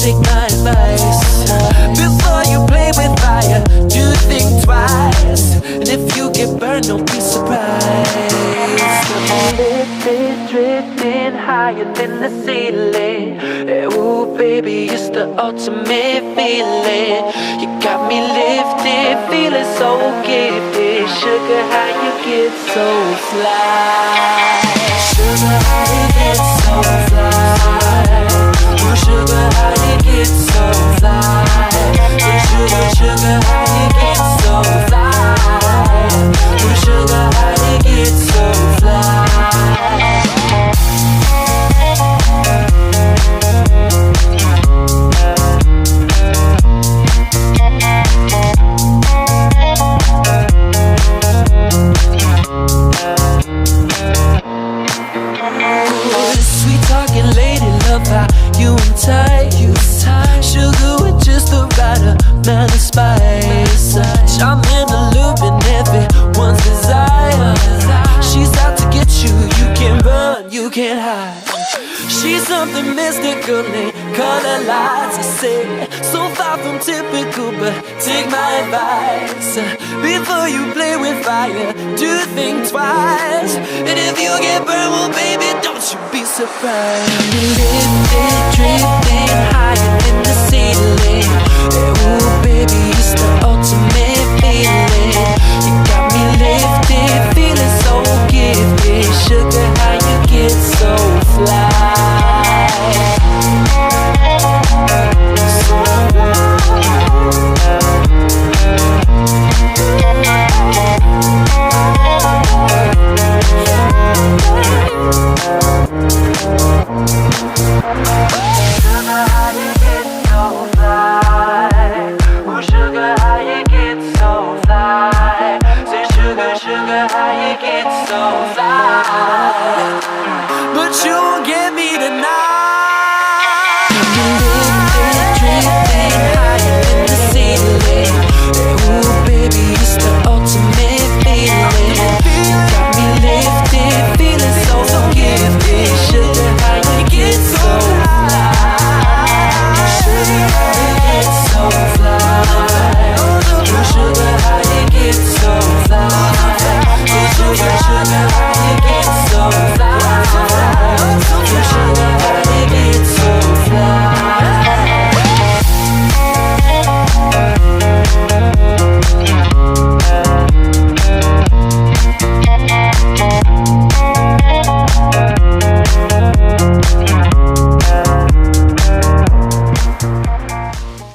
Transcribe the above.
take my advice. Before you play with fire, do think twice. And if you get burned, don't be surprised. Lifted, drifting higher than the ceiling. Ooh, baby, it's the ultimate feeling. You got me lifted, feeling so gifted. Sugar, how you get so fly? Sugar, how you get so fly? Oh, sugar, how you get so fly? Oh, sugar, how you get so fly? Oh, sugar, how you get so fly? Sweet talking lady, love how you entice. Sugar with just the right amount of spice. Charming, allure, everyone's desire. She's out to get you, you can't run, you can't hide. She's something mystical in color lights, I say. So far from typical, but take my advice. Before you play with fire, do think twice. And if you get burned, well baby, don't you be surprised. Lifted, drifting higher than the